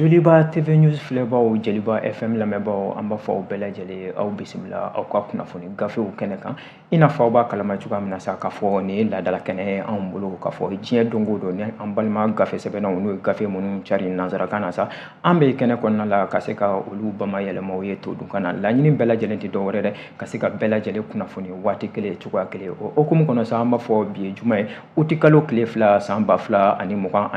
Joliba TV News filɛbaw Jeliba FM lamɛnbaw an b'a fɔ aw bɛɛ lajɛlen aw bisimila aw ka kunnafoni gafew kɛnɛ kan i n'a fɔ aw b'a kalama cogoya min na sa k'a fɔ nin ye laadala kɛnɛ ye anw bolo k'a fɔ diɲɛ don o don ni an balima gafe sɛbɛnnaw n'o ye gafe minnu cari nanzarakan na sa an bɛ kɛnɛ kɔnɔna la ka se ka olu bamayɛlɛmaw ye to dunkan na laɲini bɛɛ lajɛlen tɛ dɔwɛrɛ dɛ ka se ka bɛɛ lajɛlen kunnafoni waati kelen cogoya kelen o hukumu kɔnɔ sa an b'a fɔ bi ye juma ye uti kalo tile 2 san 2024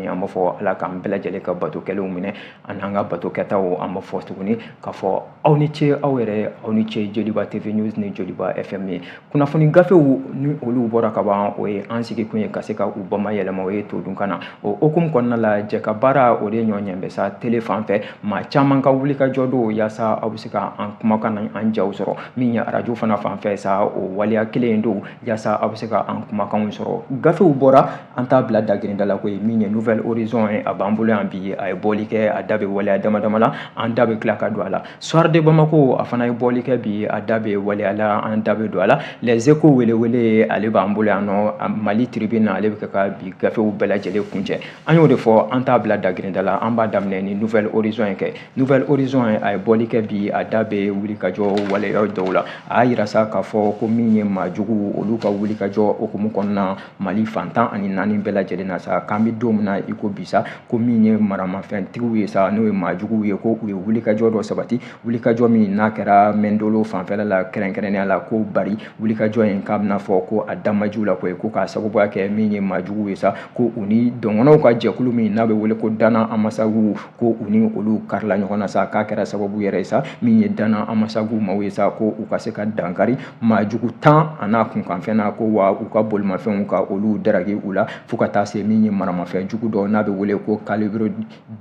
an b'a fɔ ala k'an bɛɛ lajɛlen ka bato kɛlenw minɛ an ka bato kɛtaw an b'a fɔ tuguni k'a fɔ aw ni ce aw yɛrɛ aw ni ce Joliba TV News ni Joliba FM ye kunnafoni gafew ni olu bɔra ka ban o ye an sigi kun ye ka se ka u bamayɛlɛma o ye to dunkan na o hukumu kɔnɔna la jɛ ka baara o de ɲɔgɔn bɛ sa tele fan fɛ maa caman ka wuli ka jɔ don yaasa aw bɛ se ka an kumakan an jaw sɔrɔ min ye arajo fana fan fɛ sa o waliya kelen don yaasa aw bɛ se ka an kumakanw sɔrɔ gafew bɔra an t'a bila dagirinda la ko ye min ye Nouvelle Horizon ye a b'an bolo yan bi a ye bɔli kɛ a da bɛ waleya dama dama la an da bɛ tila ka don a la Soir de Bamako a fana ye bɔli kɛ bi a da bɛ waleya la an da bɛ don a la Les Échos welewele ale b'an bolo yan nɔ Mali Tribune ale bɛ kɛ ka bi gafew bɛɛ lajɛlen kuncɛ an y'o de fɔ an t'a bila dagirinda la an b'a daminɛ ni Nouvelle Horizon kɛ Nouvelle Horizon a ye bɔli kɛ bi a da bɛ wuli ka jɔ waleya dɔw la a y'a yira sa k'a fɔ ko min ye maajugu olu ka wuli ka jɔ hukumu kɔnɔna Mali fantan ani naani bɛɛ lajɛlen na sa k'an bɛ don min na i ko bi sa ko min ye maramafɛntigiw ye sa n'o ye maajuguw ye ko u ye wuli ka jɔ dɔ sabati wuli ka jɔ min n'a kɛra mɛndolo fanfɛla la kɛrɛnkɛrɛnnenya la ko bari wuli ka jɔ in k'a bɛna fɔ ko a damajiw la ko ye ko k'a sababuya kɛ min ye maajuguw ye sa ko u ni dɔngɔnɔw ka jɛkulu min n'a bɛ wele ko Dana Amasagu ko u ni olu karila ɲɔgɔn na sa k'a kɛra sababu yɛrɛ ye sa min ye Dana Amasagu maaw ye sa ko u ka se ka dankari maajugu 10 a n'a kunkanfɛn na ko wa u ka bolimafɛnw ka olu daraki u la fo ka taa se min ye maramafɛn jugu dɔ n'a bɛ wele ko calibre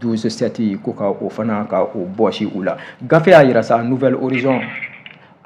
12-7 ko ka o fana ka o bɔsi u la gafe y'a yira sa Nouvelle Horizon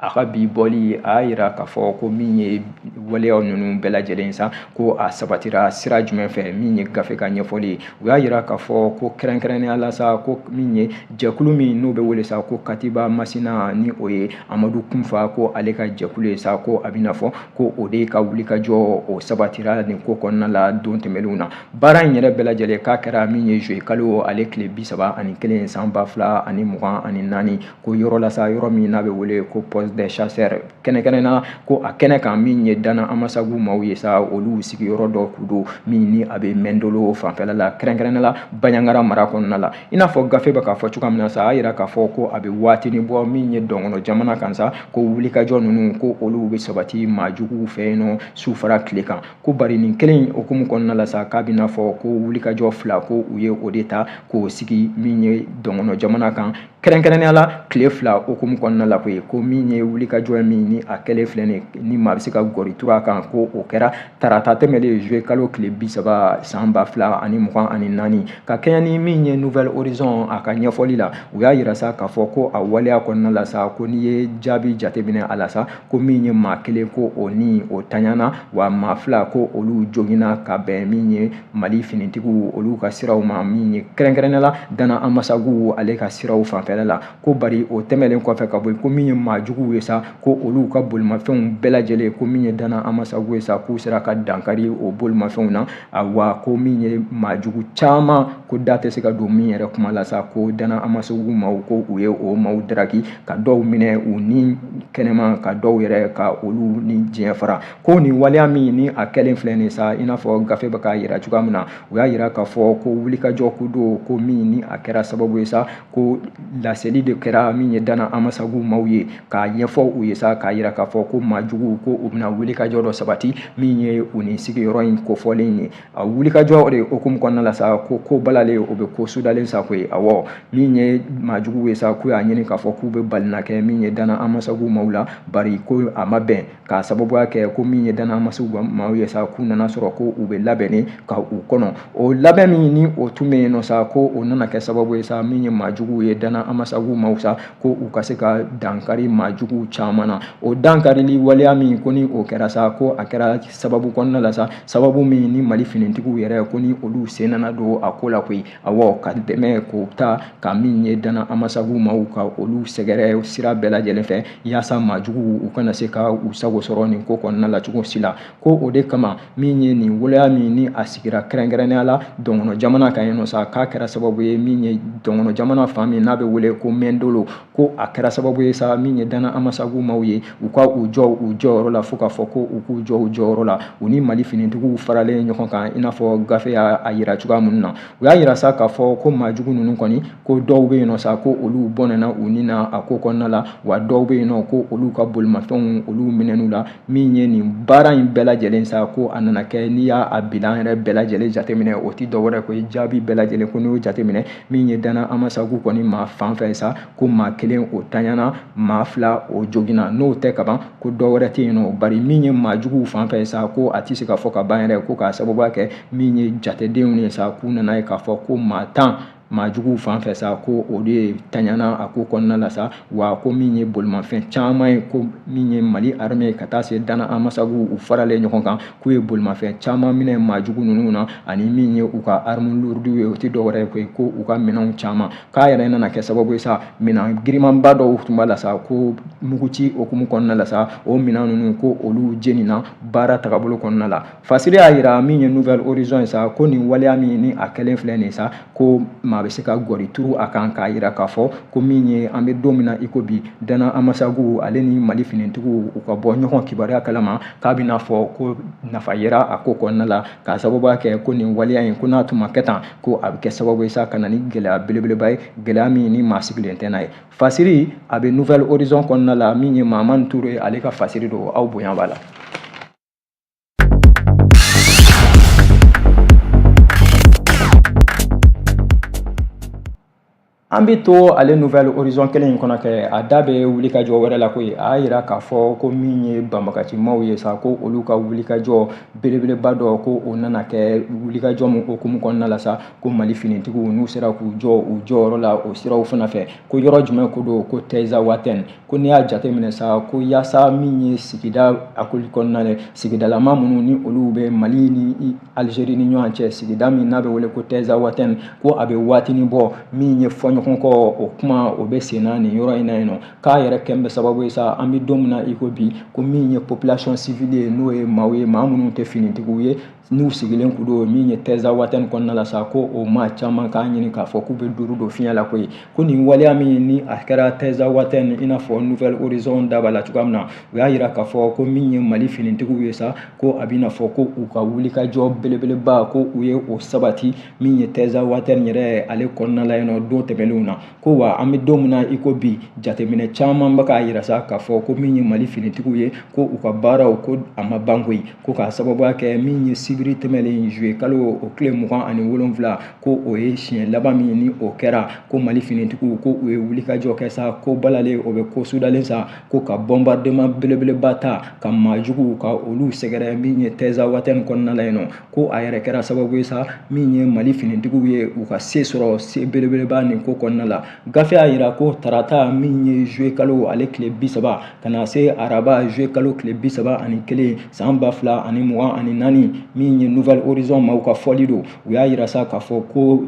a ka bi bɔli a y'a yira k'a fɔ ko min ye waleyaw ninnu bɛɛ lajɛlen sa ko a sabatira sira jumɛn fɛ min ye gafe ka ɲɛfɔli ye u y'a yira k'a fɔ ko kɛrɛnkɛrɛnnenya la sa ko min ye jɛkulu min n'o bɛ wele sa ko Katiba Masina ni o ye Amadu Kunfa ko ale ka jɛkulu ye sa ko a bɛna fɔ ko o de ka wuli ka jɔ o sabatira nin ko kɔnɔna la don tɛmɛnlenw na baara in yɛrɛ bɛɛ lajɛlen k'a kɛra min ye juillet kalo ale tile 31 san 2024 ko yɔrɔ la sa yɔrɔ min n'a bɛ wele ko des chasseurs kɛnɛkɛnɛna ko a kɛnɛ kan min ye Dana Amasagu maaw ye sa olu sigiyɔrɔ dɔ ku don min ni a bɛ mɛndolo fanfɛla la kɛrɛnkɛrɛnnenya la Baɲangara mara kɔnɔna la i n'a fɔ gafe bɛ k'a fɔ cogoya min na sa a yira k'a fɔ ko a bɛ waatinin bɔ min ye dɔngɔnɔ jamana kan sa ko wulikajɔ ninnu ko olu bɛ sabati maajuguw fɛ yen nɔ sufara tile kan ko bari nin kelen hukumu kɔnɔna la sa k'a bɛna fɔ ko wulikajɔ 2 ko u ye o de ta k'o sigi min ye dɔngɔnɔ jamana kan kɛrɛnkɛrɛnnenya la tile 2 hukumu kɔnɔna la ko ye ko min ye wuli ka jɔ min ni a kɛlen filɛ ni maa bɛ se ka gɔri turu a kan ko o kɛra tarata tɛmɛlen juillet kalo tile 30 san 2024 ka kɛɲɛ ni min ye Nouvelle Horizon a ka ɲɛfɔli la u y'a yira sa k'a fɔ ko a waleya kɔnɔna la sa ko n'i ye jaabi jateminɛ a la sa ko min ye maa kelen ko o ni o taɲana wa maa 2 ko olu jogina ka bɛn min ye Mali finitigiw olu ka siraw ma min ye kɛrɛnkɛrɛnnenya la Dana Amasagu ale ka siraw fanfɛla la ko bari o tɛmɛlen kɔfɛ ka bɔ ko min ye maajuguw ye sa ko olu ka bolimafɛnw bɛɛ lajɛlen ko min ye Dana Amasagu ye sa k'u sera ka dankari o bolimafɛnw na wa ko min ye maajugu caman ko da tɛ se ka don min yɛrɛ kuma la sa ko Dana Amasagu maaw ko u ye o maaw daraki ka dɔw minɛ u ni kɛnɛma ka dɔw yɛrɛ ka olu ni diɲɛ fara ko nin waleya min ni a kɛlen filɛ nin sa i n'a fɔ gafe bɛ k'a yira cogoya min na u y'a yira k'a fɔ ko wulikajɔ ku don ko min ni a kɛra sababu ye sa ko laseli de kɛra min ye Dana Amasagu maaw ye k'a ɲɛfɔ u ye sa k'a yira k'a fɔ ko maajugu ko u bɛna wulikajɔ dɔ sabati min ye u ni sigiyɔrɔ in kofɔlen ye a wulikajɔ de hukumu kɔnɔna la sa ko balalen o bɛ ko sudalen sa ko ye awɔ min ye maajugu ye sa k'u y'a ɲini k'a fɔ k'u bɛ balina kɛ min ye Dana Amasagu maaw la bari ko a ma bɛn k'a sababuya kɛ ko min ye Dana Amasagu maaw ye sa k'u nana sɔrɔ ko u bɛ labɛnnen ka u kɔnɔ o labɛn min ni o tun bɛ yen nɔ sa ko o nana kɛ sababu ye sa min ye maajugu ye Dana Amasagu maaw sa ko u ka se ka dankari maajugu jugu caman na o dankarili waleya min ko ni o kɛra sa ko a kɛra sababu kɔnɔna la sa sababu min ni Mali finitigiw yɛrɛ ko ni olu sen nana don a ko la koyi awɔ ka dɛmɛ k'o ta ka min ye Dana Amasagu maaw ka olu sɛgɛrɛ sira bɛɛ lajɛlen fɛ yaasa maajuguw u kana se ka u sago sɔrɔ nin ko kɔnɔna la cogo si la ko o de kama min ye nin waleya min ni a sigira kɛrɛnkɛrɛnnenya la dɔngɔnɔ jamana kan yen nɔ sa k'a kɛra sababu ye min ye dɔngɔnɔ jamana fan min n'a bɛ wele ko Mɛndolo ko a kɛra sababu ye sa min ye Dana Amasagu maaw ye u ka u jɔ u jɔyɔrɔ la fo k'a fɔ ko u k'u jɔ u jɔyɔrɔ la u ni Mali finitigiw faralen ɲɔgɔn kan i n'a fɔ gafe y'a yira cogoya minnu na u y'a yira sa k'a fɔ ko maajugu ninnu kɔni ko dɔw bɛ yen nɔ sa ko olu bɔnɛna u ni na a ko kɔnɔna la wa dɔw bɛ yen nɔ ko olu ka bolimafɛnw olu minɛn'u la min ye nin baara in bɛɛ lajɛlen sa ko a nana kɛ n'i y'a bilan yɛrɛ bɛɛ lajɛlen jateminɛ o tɛ dɔwɛrɛ ko ye jaabi bɛɛ lajɛlen ko n'i y'o jateminɛ min ye Dana Amasagu kɔni maa fan fɛ sa ko maa kelen o tanyana maa fila o joginna n'o tɛ kaban ko dɔwɛrɛ tɛ yen nɔ bari min ye maajuguw fan fɛ sa ko a tɛ se ka fɔ ka ban yɛrɛ ko k'a sababuya kɛ min ye jatedenw ye sa k'u nana ye k'a fɔ ko maa 10 maajuguw fan fɛ sa ko o de tanyana a ko kɔnɔna la sa wa ko min ye bolimafɛn caman ye ko min ye Mali armée ka taa se Dana Amasagu u faralen ɲɔgɔn kan k'u ye bolimafɛn caman minɛ maajugu ninnu na ani min ye u ka arme lourde ye o tɛ dɔwɛrɛ ye ko u ka minɛnw caman k'a yɛrɛ nana kɛ sababu ye sa minɛn girimanba dɔw tun b'a la sa ko muguci okumu kɔnɔna la sa o minɛn ninnu ko olu jenina baara tagabolo kɔnɔna la Fasiri y'a yira min ye Nouvelle Horizon ye sa ko nin waleya min ni a kɛlen filɛ nin sa ko maa bɛ se ka gɔri turu a kan k'a yira k'a fɔ ko min ye an bɛ don min na i ko bi Dana Amasagu ale ni Mali finitigiw u ka bɔ ɲɔgɔn kibaruya kalama k'a bɛna fɔ ko nafa yera a ko kɔnɔna la k'a sababuya kɛ ko nin waleya in ko n'a tun ma kɛ tan ko a bɛ kɛ sababu ye sa ka na ni gɛlɛya belebeleba ye gɛlɛya min ni maa sigilen tɛ n'a ye Fasiri a bɛ Nouvelle Horizon kɔnɔna la min ye Mamani Ture ale ka fasiri don aw bonya b'a la. An bɛ to ale Nouvelle Horizon kelen in kɔnɔ kɛ a da bɛ wulikajɔ wɛrɛ la koyi a y'a yira k'a fɔ ko min ye banbagacimaw ye sa ko olu ka wulikajɔ belebeleba dɔ ko o nana kɛ wulikajɔ min hukumu kɔnɔna la sa ko Mali finitigiw n'u sera k'u jɔ u jɔyɔrɔ la o siraw fana fɛ ko yɔrɔ jumɛn ko don ko Taiza Waten ko n'i y'a jateminɛ sa ko yaasa min ye sigida akoli kɔnɔna la sigidalama minnu ni olu bɛ Mali ni Algérie ni ɲɔgɔn cɛ sigida min n'a bɛ wele ko Taiza Waten ko a bɛ waatinin bɔ min ye fɔɲɔgɔn kɔ o kuma o bɛ senna nin yɔrɔ in na yen nɔ k'a yɛrɛ kɛn bɛ sababu ye sa an bɛ don min na i ko bi ko min ye population civile ye n'o ye maaw ye maa minnu tɛ finitigiw ye n'u sigilen kun don min ye Taiza Waten kɔnɔna la sa ko o maa caman k'a ɲini k'a fɔ k'u bɛ duuru don fiɲɛ la koyi ko nin waleya min ni a kɛra Taiza Waten i n'a fɔ Nouvelle Horizon da b'a la cogoya min na u y'a yira k'a fɔ ko min ye Mali finitigiw ye sa ko a bɛ na fɔ ko u ka wulikajɔ belebeleba ko u ye o sabati min ye Taiza Waten yɛrɛ ale kɔnɔna la yen nɔ don tɛmɛnlenw na ko wa an bɛ don min na i ko bi jateminɛ caman bɛ k'a yira sa k'a fɔ ko min ye Mali finitigiw ye ko u ka baaraw ko a ma ban koyi ko k'a sababuya kɛ min ye sibiri tɛmɛlen juillet kalo o tile 27 ko o ye siɲɛ laban min ni o kɛra ko Mali finitigiw ko u ye wulikajɔ kɛ sa ko balalen o bɛ ko sudalen sa ko ka bombardement belebeleba ta ka maajuguw ka olu sɛgɛrɛ min ye Taiza Waten kɔnɔna la yen nɔ ko a yɛrɛ kɛra sababu ye sa min ye Mali finitigiw ye u ka se sɔrɔ se belebeleba nin ko kɔnɔna la gafe y'a yira ko tarata min ye juillet kalo ale tile 30 ka na se araba juillet kalo tile 31 san 2024 min ye Nouvelle Horizon maaw ka fɔli don u y'a yira sa k'a fɔ ko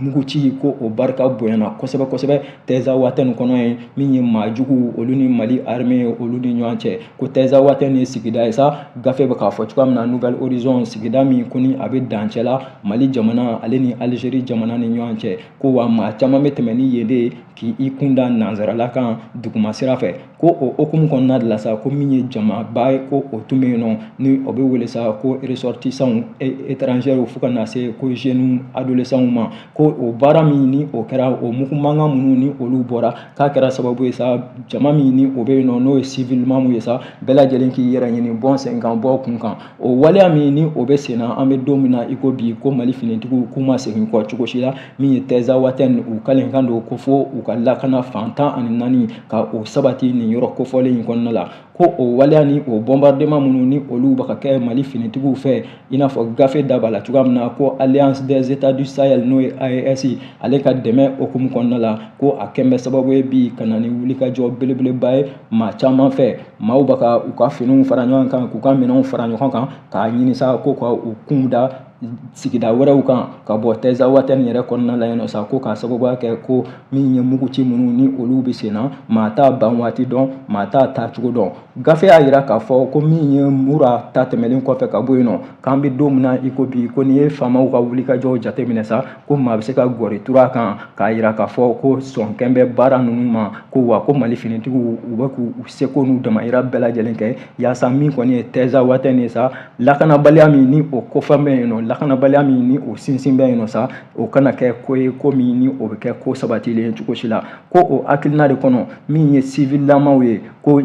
muguci ko o barika bonyana kosɛbɛ kosɛbɛ Taiza Waten kɔnɔ ye min ye maajugu olu ni Mali armée olu ni ɲɔgɔn cɛ ko Taiza Waten ye sigida ye sa gafe bɛ k'a fɔ cogoya min na Nouvelle Horizon sigida min ko ni a bɛ dancɛ la Mali jamana ale ni Algérie jamana ni ɲɔgɔn cɛ ko wa maa caman bɛ tɛmɛ ni yen de k'i kunda nanzarala kan duguma sira fɛ ko o hukumu kɔnɔna de la sa ko min ye jamaba ye ko o tun bɛ yen nɔ ni o bɛ wele sa ko ressortissants étrangers fo ka na se ko jeunes adolescents ma ko o baara min ni o kɛra o mugu mankan minnu ni olu bɔra k'a kɛra sababu ye sa jama min ni o bɛ yen nɔ n'o ye civilement mun ye sa bɛɛ lajɛlen k'i yɛrɛ ɲini bɔn sen kan bɔ kun kan o waleya min ni o bɛ sen na an bɛ don min na i ko bi ko Mali finitigiw k'u ma segin kɔ cogo si la min ye Taiza Waten u kalen kan don ko fo u ka lakana fan 14 ka o sabati nin yɔrɔ kofɔlen in kɔnɔna la ko o waleya ni o bombardement minnu ni olu bɛ ka kɛ Mali finitigiw fɛ i n'a fɔ gafe da b'a la cogoya min na ko Alliance des États du Sahel n'o ye AES ale ka dɛmɛ okumu kɔnɔna la ko a kɛn bɛ sababu ye bi ka na ni wulikajɔ belebeleba ye maa caman fɛ maaw bɛ ka u ka finiw fara ɲɔgɔn kan k'u ka minɛnw fara ɲɔgɔn kan k'a ɲini sa ko ka u kun da sigida wɛrɛw kan ka bɔ Teza Watène yɛrɛ kɔnɔna la yen nɔ sa ko k'a sababuya kɛ ko min ye muguci minnu ni olu bɛ sen na maa t'a ban waati dɔn maa t'a ta cogo dɔn gafe y'a jira k'a fɔ ko min ye mura ta tɛmɛlen kɔfɛ ka bɔ yen nɔ k'an bɛ don min na i ko bi ko ni ye faamaw ka wulikajɔw jateminɛ sa ko maa bɛ se ka gɔri turu a kan k'a jira k'a fɔ ko sɔnkɛn bɛ baara ninnu ma ko wa ko Mali finitigiw u bɛ k'u seko n'u damayira bɛɛ lajɛlen kɛ yaasa min kɔni ye Teza Watène ye sa lakanabaliya min ni o kɔfɛ bɛ yen nɔ lakanabaliya min ni o sinsin bɛ yen nɔ sa o kana kɛ ko ye ko min ni o bɛ kɛ ko sabatilen cogo si la ko o hakilina de kɔnɔ min ye civil lamaw ye ko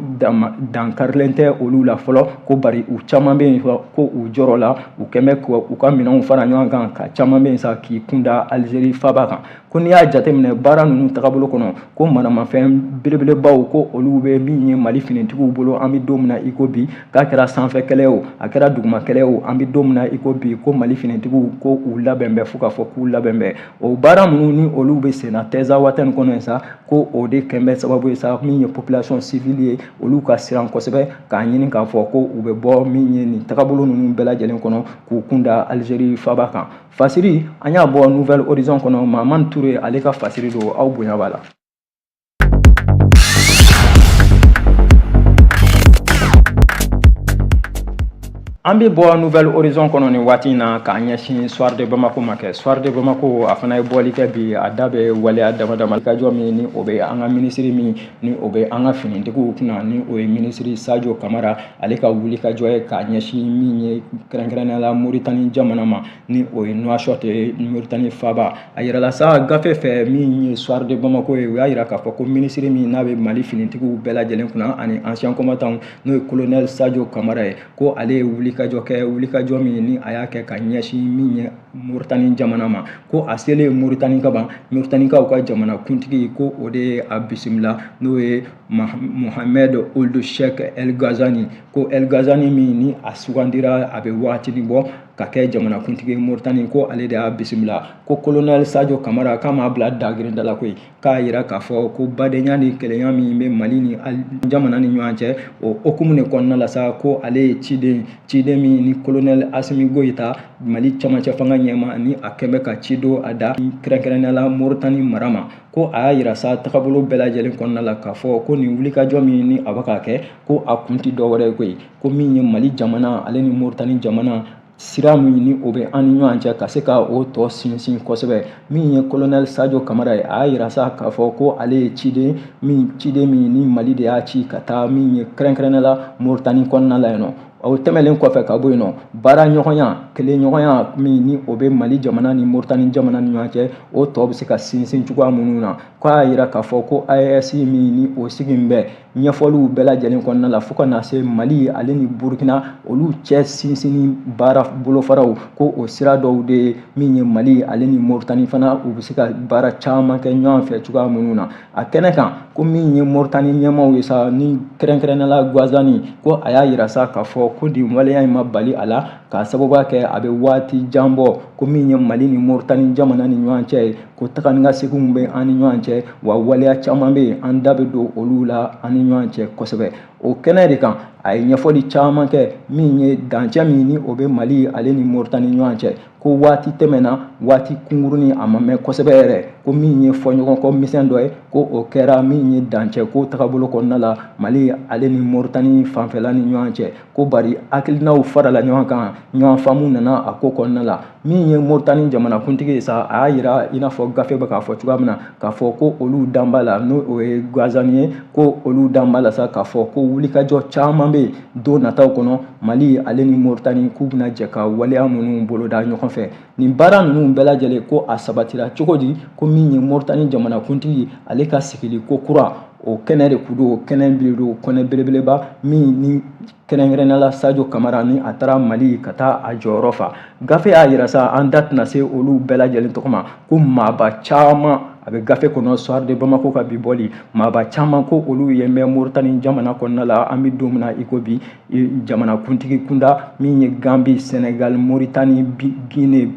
dankarilen tɛ olu la fɔlɔ ko bari u caman bɛ yen ko u jɔrɔ la u kɛn bɛ u ka minɛnw fara ɲɔgɔn kan ka caman bɛ yen sa k'i kunda Algérie faaba kan ko n'i y'a jateminɛ baara ninnu tagabolo kɔnɔ ko manamafɛn belebelebaw ko olu bɛ min ye Mali finitigiw bolo an bɛ don min na i ko bi k'a kɛra sanfɛ kɛlɛ o a kɛra duguma kɛlɛ o an bɛ don min na i ko bi ko Mali finitigiw ko u labɛn bɛ fo k'a fɔ k'u labɛn bɛ o baara minnu ni olu bɛ sen na Teza Watène kɔnɔ yen sa ko o de kɛn bɛ sababu ye sa min ye population civile ye olu ka siran kosɛbɛ k'a ɲini k'a fɔ ko u bɛ bɔ min ye nin tagabolo ninnu bɛɛ lajɛlen kɔnɔ k'u kunda Algérie faaba kan fasiri an y'a bɔ Nouvelle Horizon kɔnɔ Mamani Ture ale ka fasiri don aw bonya b'a la. An bɛ bɔ Nouvelle Horizon kɔnɔ nin waati in na k'a ɲɛsin Soir de Bamako ma kɛ Soir de Bamako a fana ye bɔli kɛ bi a da bɛ waleya dama dama wulikajɔ min ni o bɛ an ka minisiri min ni o bɛ an ka finitigiw kunna ni o ye minisiri Sadio Kamara ale ka wulikajɔ ye k'a ɲɛsin min ye kɛrɛnkɛrɛnnenya la Mauritanie jamana ma ni o ye Nouakchott ye Mauritanie faaba a yirala sa gafe fɛ min ye Soir de Bamako ye o y'a jira k'a fɔ ko minisiri min n'a bɛ Mali finitigiw bɛɛ lajɛlen kunna ani ancien combattant n'o ye colonel Sadio Kamara ye ko ale ye wulikajɔ min ni a y'a kɛ ka ɲɛsin min ye Mauritanie jamana ma ko a selen Mauritanie ka ban Mauritanikaw ka jamana kuntigi ko o de ye a bisimila n'o ye Mohamed Ould Cheikh El Ghazani ko El Ghazani min ni a sugandira a bɛ waatinin bɔ ka kɛ jamana kuntigi Mauritanie ko ale de y'a bisimila ko colonel Sadio Kamara k'a m'a bila dagirinda la koyi k'a jira k'a fɔ ko badenya ni kɛlɛya min bɛ Mali ni jamana ni ɲɔgɔn cɛ o hukumu de kɔnɔna la sa ko ale ye ciden min ni colonel Assimi Goïta Mali camancɛ fanga ɲɛma ni a kɛn bɛ ka ci don a da kɛrɛnkɛrɛnnenya la Mauritanie mara ma ko a y'a jira sa tagabolo bɛɛ lajɛlen kɔnɔna la k'a fɔ ko nin wulikajɔ min ni a bɛ ka kɛ ko a kun tɛ dɔwɛrɛ ye koyi ko min ye Mali jamana ale ni Mauritanie jamana sira min ni o bɛ an ni ɲɔgɔn cɛ ka se ka o tɔ sinsin kosɛbɛ min ye colonel Sadio Kamara ye a y'a jira sa k'a fɔ ko ale ye ciden min ni Mali de y'a ci ka taa min ye kɛrɛnkɛrɛnnenya la Mauritanie kɔnɔna la yen nɔ o tɛmɛlen kɔfɛ ka bɔ yen nɔ baara ɲɔgɔnya kelenɲɔgɔnya min ni o bɛ Mali jamana ni Mauritanie jamana ni ɲɔgɔn cɛ o tɔ bɛ se ka sinsin cogoya minnu na ko a y'a jira k'a fɔ ko AES min ni o sigi bɛ ɲɛfɔliw bɛɛ lajɛlen kɔnɔna la fo ka na se Mali ale ni Burkina olu cɛ sinsinni baara bolofaraw ko o sira dɔw de ye min ye Mali ale ni Mauritanie fana u bɛ se ka baara caman kɛ ɲɔgɔn fɛ cogoya minnu na a kɛnɛ kan ko min ye Mauritanie ɲɛmaaw ye sa ni kɛrɛnkɛrɛnnenya la Ghazani ko a y'a jira sa k'a fɔ ko nin waleya in ma bali a la k'a sababuya kɛ a bɛ waati jan bɔ ko min ye Mali ni Mauritanie jamana ni ɲɔgɔn cɛ ye ko taga ni ka seginw bɛ an ni ɲɔgɔn cɛ wa waleya caman bɛ yen an da bɛ don olu la an ni ɲɔgɔn cɛ kosɛbɛ o kɛnɛ de kan a ye ɲɛfɔli caman kɛ min ye dancɛ min ni o bɛ Mali ale ni Mauritanie ɲɔgɔn cɛ ko waati tɛmɛna waati kunkurunin a ma mɛn kosɛbɛ yɛrɛ ko min ye fɔɲɔgɔnkɔ misɛn dɔ ye ko o kɛra min ye dancɛ ko tagabolo kɔnɔna la Mali ale ni Mauritanie fanfɛla ni ɲɔgɔn cɛ ko bari hakilinaw farala ɲɔgɔn kan ɲɔgɔn faamu nana a ko kɔnɔna la min ye Mauritanie jamana kuntigi ye sa a y'a jira i n'a fɔ gafe bɛ k'a fɔ cogoya min na k'a fɔ ko olu dan b'a la n'o o ye Ghazani ye ko olu dan b'a la sa k'a fɔ ko wulikajɔ caman bɛ yen don nataw kɔnɔ Mali ale ni Mauritanie k'u bɛna jɛ ka waleya minnu boloda ɲɔgɔn fɛ nin baara ninnu bɛɛ lajɛlen ko a sabatira cogo di ko min ye Mauritanie jamana kuntigi ale ka sigili ko kura o kɛnɛ de kun don o kɛnɛ bɛ don kɛnɛ belebeleba min ni kɛrɛnkɛrɛnnenya la Sadio Kamara ni a taara Mali ka taa a jɔyɔrɔ fa gafe y'a jira sa an da tɛna se olu bɛɛ lajɛlen tɔgɔ ma ko maaba caman a bɛ gafe kɔnɔ soir de Bamako ka bi bɔli maaba caman ko olu ye mɛn Moritani jamana kɔnɔna la an bɛ don min na i ko bi jamana kuntigi kunda min ye Gambie Sénégal Mauritanie Guinée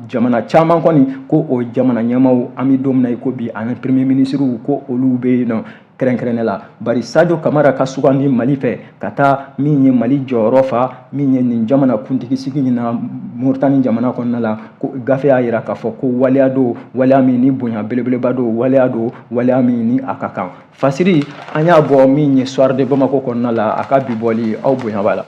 jamana caman kɔni ko o jamana ɲɛmaaw an bɛ don min na i ko bi ani premier ministre ko olu bɛ yen nɔ kɛrɛnkɛrɛnnen la bari Sadio Kamara ka sugandi Mali fɛ ka taa min ye Mali jɔyɔrɔ fa min ye nin jamana kuntigi sigi na Mauritanie jamana kɔnɔna la ko gafe y'a jira k'a fɔ ko waleya don waleya min ni bonya belebeleba don waleya min ni a ka kan fasiri an y'a bɔ min ye soir de Bamako kɔnɔna la a ka bi bɔli aw bonya b'a la.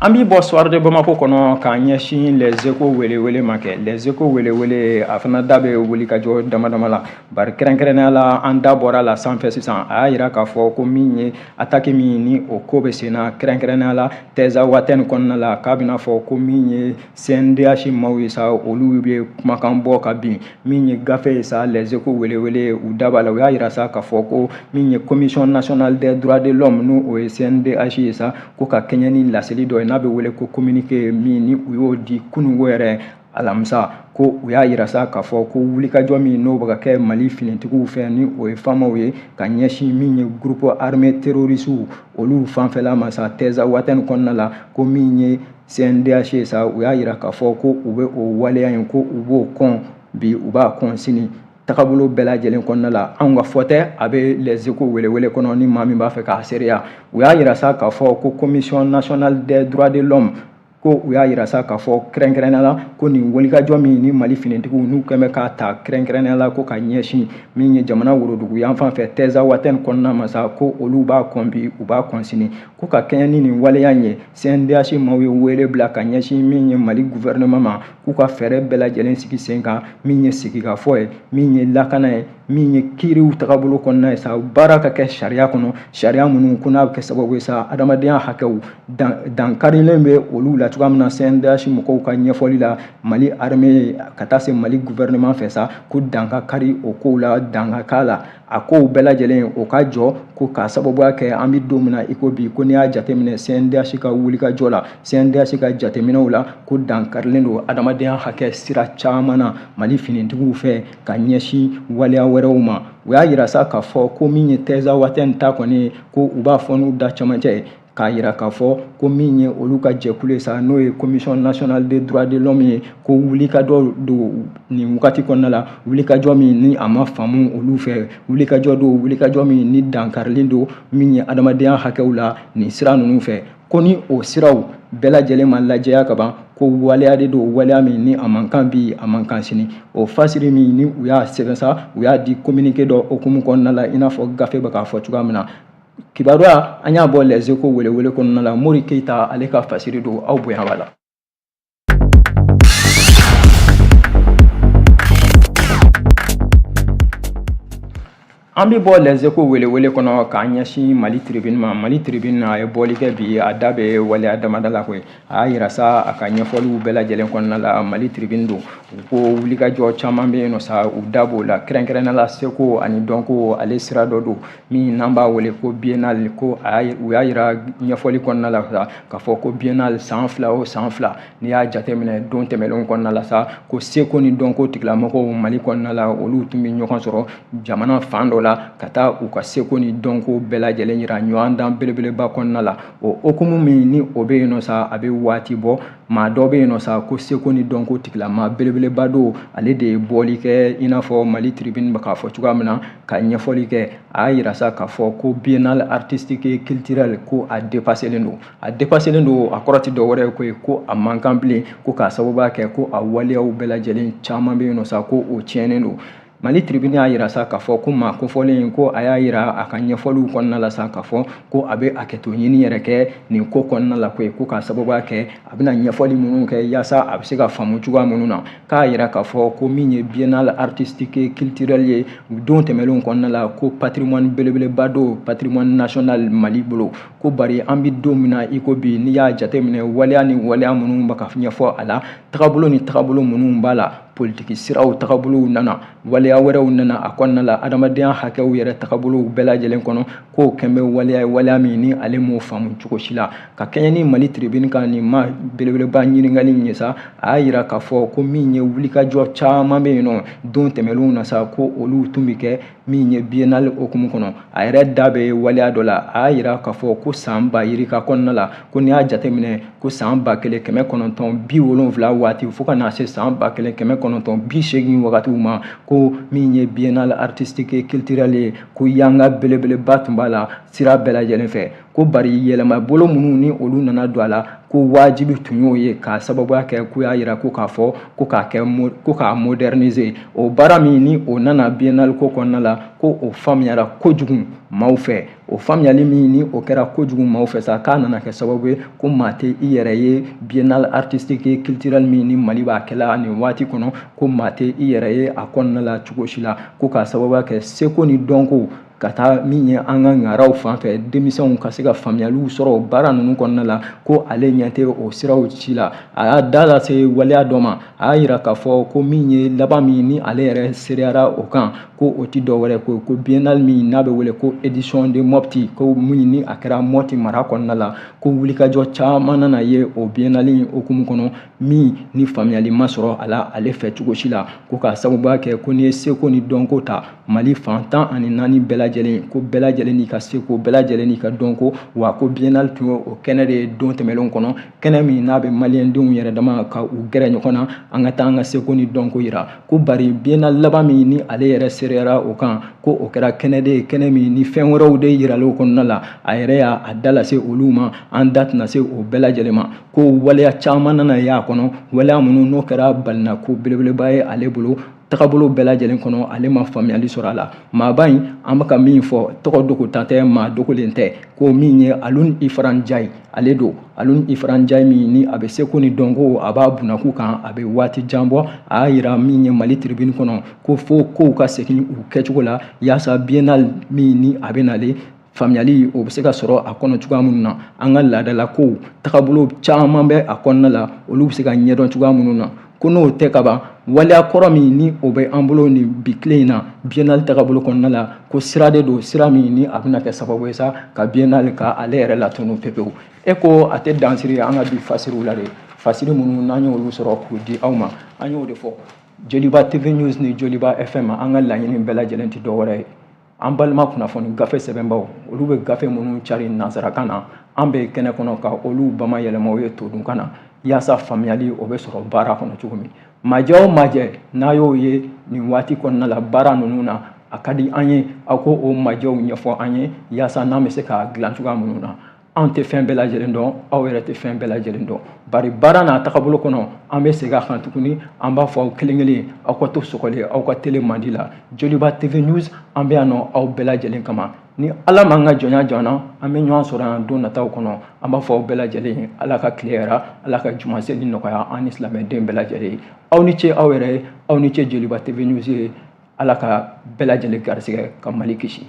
An b'i bɔ soir de Bamako kɔnɔ k'an ɲɛsin les échos welewele ma kɛ les échos welewele a fana da bɛ wuli ka jɔ damadama la bari kɛrɛnkɛrɛnnenya la an da bɔra la sanfɛ sisan a y'a jira k'a fɔ ko min ye attaque min ni o ko bɛ sen na kɛrɛnkɛrɛnnenya la Teza Watène kɔnɔna la k'a bɛna fɔ ko min ye CNDH maaw ye sa olu bɛ kumakan bɔ ka bin min ye gafe ye sa les échos welewele u da b'a la u y'a jira sa k'a fɔ ko min ye commission nationale des droits de l'homme n'o o ye CNDH ye sa ko ka kɛɲɛ ni laseli dɔ ye n'a bɛ wele ko communiqué min ni u y'o di kunungo yɛrɛ alamisa ko u y'a jira sa k'a fɔ ko wulikajɔ min n'o bɛ ka kɛ Mali finitigiw fɛ ni o ye faamaw ye ka ɲɛsin min ye groupe armé terroriste olu fanfɛla ma sa Teza Watène kɔnɔna la ko min ye CNDH ye sa u y'a jira k'a fɔ ko u bɛ o waleya in ko u b'o kɔn bi u b'a kɔn sini tagabolo bɛɛ lajɛlen kɔnɔna la anw ka fɔ tɛ a bɛ les échos welewele kɔnɔ ni maa min b'a fɛ k'a seereya u y'a jira sa k'a fɔ ko commission nationale des droits de l'homme ko u y'a jira sa k'a fɔ kɛrɛnkɛrɛnnenya la ko nin wulikajɔ min ni Mali finitigiw n'u kɛn bɛ k'a ta kɛrɛnkɛrɛnnenya la ko ka ɲɛsin min ye jamana worodugu yan fan fɛ Teza Watène kɔnɔna ma sa ko olu b'a kɔn bi u b'a kɔn sini ko ka kɛɲɛ ni nin waleya in ye CNDH maaw ye wele bila ka ɲɛsin min ye Mali gouvernement ma k'u ka fɛɛrɛ bɛɛ lajɛlen sigi sen kan min ye sigikafɔ ye min ye lakana ye min ye kiiriw tagabolo kɔnɔna ye sa baara ka kɛ sariya kɔnɔ sariya minnu ko n'a bɛ kɛ sababu ye sa adamadenya hakɛw dankarilen bɛ olu la cogoya min na CNDH mɔgɔw ka ɲɛfɔli la Mali armée ka taa se Mali gouvernement fɛ sa ko dan ka kari o kow la dan ka k'a la a kow bɛɛ lajɛlen o ka jɔ ko k'a sababuya kɛ an bɛ don min na i ko bi ko n'i y'a jateminɛ CNDH ka wulikajɔ la CNDH ka jateminɛw la ko dankarilen don adamadenya hakɛ sira caman na Mali finitigiw fɛ ka ɲɛsin waleya wɛrɛw ma u y'a jira sa k'a fɔ ko min ye Teza Watène ta kɔni ko u b'a fɔ n'u da camancɛ ye k'a jira k'a fɔ ko min ye olu ka jɛkulu ye sa n'o ye commission nationale des droits de l'homme ye ko wulikajɔ don nin wagati kɔnɔna la wulikajɔ min ni a ma faamu olu fɛ wulikajɔ don wulikajɔ min ni dankarilen don min ye adamadenya hakɛw la nin sira ninnu fɛ ko ni o siraw bɛɛ lajɛlen ma lajɛya ka ban ko waleya de don waleya min ni a man kan bi a man kan sini o fasiri min ni u y'a sɛbɛn sa u y'a di communiqué dɔ okumu kɔnɔna la i n'a fɔ gafe bɛ k'a fɔ cogoya min na kibaruya an y'a bɔ les échos welewele kɔnɔna la Mori Keyita ale ka fasiri don aw bonya b'a la. An bɛ bɔ les échos welewele kɔnɔ k'an ɲɛsin Mali tribune ma Mali tribune a ye bɔli kɛ bi a da bɛ waleya damada la koyi a y'a jira sa a ka ɲɛfɔliw bɛɛ lajɛlen kɔnɔna la Mali tribune don u ko wulikajɔ caman bɛ yen nɔ sa u da b'o la kɛrɛnkɛrɛnnenya la seko ani dɔnko ale sira dɔ don min n'an b'a wele ko biennale ko u y'a jira ɲɛfɔli kɔnɔna la sa k'a fɔ ko biennale san fila o san fila n'i y'a jateminɛ don tɛmɛnlenw kɔnɔna la sa ko seko ni dɔnko tigilamɔgɔw Mali kɔnɔna la olu tun bɛ ɲɔgɔn sɔrɔ jamana fan dɔ la ka taa u ka seko ni dɔnko bɛɛ lajɛlen jira ɲɔgɔn dan belebeleba kɔnɔna la o okumu min ni o bɛ yen nɔ sa a bɛ waati bɔ maa dɔ bɛ yen nɔ sa ko seko ni dɔnko tigilama belebeleba don ale de ye bɔli kɛ i n'a fɔ Mali tribune bɛ k'a fɔ cogoya min na ka ɲɛfɔli kɛ a y'a jira sa k'a fɔ ko biennale artistique et culturelle ko a dépasselen don a kɔrɔ tɛ dɔ wɛrɛ ye koyi ko a man kan bilen ko k'a sababuya kɛ ko a waleyaw bɛɛ lajɛlen caman bɛ yen nɔ sa ko o tiɲɛnen don Mali tribune y'a jira sa k'a fɔ ko maa kofɔlen ko a y'a jira a ka ɲɛfɔliw kɔnɔna la sa k'a fɔ ko a bɛ hakɛto ɲini yɛrɛ kɛ nin ko kɔnɔna la koyi ko k'a sababuya kɛ a bɛna ɲɛfɔli minnu kɛ yaasa a bɛ se ka faamu cogoya minnu na k'a jira k'a fɔ ko min ye biennale artistique et culturelle ye don tɛmɛnlenw kɔnɔna la ko patrimoine belebeleba don patrimoine national Mali bolo ko bari an bɛ don min na i ko bi n'i y'a jateminɛ waleya ni waleya minnu bɛ ka ɲɛfɔ a la tagabolo ni tagabolo minnu b'a la politique siraw tagabulu nana waliya wɛrɛw nana a kɔnɔna la adamadenya hakɛw yɛrɛ tagabulu bɛɛ lajɛlen kɔnɔ k'o kɛnbɛ waliya min ni ale m'o faamu cogo si la ka kɛɲɛ ni Mali tribune kan nin ma belebeleba ɲininkali ɲɛ sa a y'a yira k'a fɔ ko min ye wulikajɔ caman bɛ yen nɔ don tɛmɛnlenw na sa ko olu tun bɛ kɛ min ye biennale okumu kɔnɔ a yɛrɛ da bɛ waliya dɔ la a y'a yira k'a fɔ ko san ba yirika kɔnɔna la ko n'i y'a jateminɛ ko san 1970 waati fo ka na se san 1980 wagatiw ma ko min ye biennale artistique et culturel ye ko yanga belebeleba tun b'a la sira bɛɛ lajɛlen fɛ ko bari yɛlɛma bolo minnu ni olu nana don a la ko wajibi tun y'o ye k'a sababuya kɛ ko y'a yira ko k'a fɔ ko k'a moderniser o baara min ni o nana biennale ko kɔnɔna la ko o faamuyara kojugu maaw fɛ o faamuyali min ni o kɛra kojugu maaw fɛ sa k'a nana kɛ sababu ye ko maa tɛ i yɛrɛ ye biennale artistique et culturel min ni Mali b'a kɛla nin waati kɔnɔ ko maa tɛ i yɛrɛ ye a kɔnɔna la cogo si la ko k'a sababuya kɛ seko ni dɔnko ka taa min ye an ka ŋaraw fan fɛ denmisɛnw ka se ka faamuyaliw sɔrɔ o baara ninnu kɔnɔna la ko ale ɲɛ tɛ o siraw ci la a y'a da lase waleya dɔ ma a y'a yira k'a fɔ ko min ye laban min ni ale yɛrɛ sereyara o kan ko o ti dɔwɛrɛ ko biennale min n'a bɛ wele ko édition de Mopti ko min ni a kɛra Mopti mara kɔnɔna la ko wulikajɔ caman nana ye o biennale in okumu kɔnɔ min ni faamuyali ma sɔrɔ a la ale fɛ cogo si la ko k'a sababuya kɛ ko n'i ye seko ni dɔnko ta Mali fan 14 bɛɛ lajɛlen ko bɛɛ lajɛlen n'i ka seko bɛɛ lajɛlen n'i ka dɔnko wa ko biennale tun ye o kɛnɛ de ye don tɛmɛnlenw kɔnɔ kɛnɛ min n'a bɛ maliyɛndenw yɛrɛ dama ka u gɛrɛ ɲɔgɔn na an ka taa an ka seko ni dɔnko yira ko bari biennale laban min ni ale yɛrɛ sereyara o kan ko o kɛra kɛnɛ de ye kɛnɛ min ni fɛn wɛrɛw de yirala o kɔnɔna la a yɛrɛ y'a da lase olu ma an da tɛna se o bɛɛ lajɛlen ma ko waleya caman nana ye a kɔnɔ waleya minnu n'o kɛra balinako belebeleba ye ale bolo tagabolo bɛɛ lajɛlen kɔnɔ ale ma faamuyali sɔrɔ a la maaba in an bɛ ka min fɔ tɔgɔ dogotan tɛ maa dogolen tɛ ko min ye Alun Ifaran Jai ale don Alun Ifaran Jai min ni a bɛ seko ni dɔnko a b'a bunako kan a bɛ waati jan bɔ a y'a yira min ye Mali tribune kɔnɔ ko fo kow ka segin u kɛcogo la yaasa biennale min ni a bɛ nalen faamuyali o bɛ se ka sɔrɔ a kɔnɔ cogoya minnu na an ka laadala kow tagabolo caman bɛ a kɔnɔna la olu bɛ se ka ɲɛdɔn cogoya minnu na ko n'o tɛ ka ban waleya kɔrɔ min ni o bɛ an bolo ni bi tile in na biennale tagabolo kɔnɔna la ko sira de don sira min ni a bɛna kɛ sababu ye sa ka biennale ka ale yɛrɛ latunu pepewu e ko a tɛ dansiri an ka bi fasiriw la de fasiri minnu n'an y'olu sɔrɔ k'o di aw ma an y'o de fɔ Joliba TV News ni Joliba FM an ka laɲini bɛɛ lajɛlen tɛ dɔwɛrɛ ye an balima kunnafoni gafe sɛbɛnbaw olu bɛ gafe minnu cari nansarakan na an bɛ kɛnɛ kɔnɔ ka olu bamayɛlɛma o ye todunkan na yaasa faamuyali o bɛ sɔrɔ baara kɔnɔ cogo min majɛ o majɛ n'a y'o ye nin waati kɔnɔna la baara ninnu na a ka di an ye aw ko o majɛw ɲɛfɔ an ye yaasa n'an bɛ se k'a dilan cogoya minnu na an tɛ fɛn bɛɛ lajɛlen dɔn aw yɛrɛ tɛ fɛn bɛɛ lajɛlen dɔn bari baara n'a tagabolo kɔnɔ an bɛ segin a kan tuguni an b'a fɔ aw kelen kelen aw ka to sɔgɔlen aw ka tele mandi la Joliba TV News an bɛ yan nɔ aw bɛɛ lajɛlen kama ni ala m'an ka jɔnya jɔna an bɛ ɲɔgɔn sɔrɔ yan don nataw kɔnɔ an b'a fɔ aw bɛɛ lajɛlen ala ka tile yɛrɛ ala ka juma seli nɔgɔya an ni silamɛden bɛɛ lajɛlen ye aw ni ce aw yɛrɛ aw ni ce Joliba TV News ye ala ka bɛɛ lajɛlen garisigɛ ka Mali kisi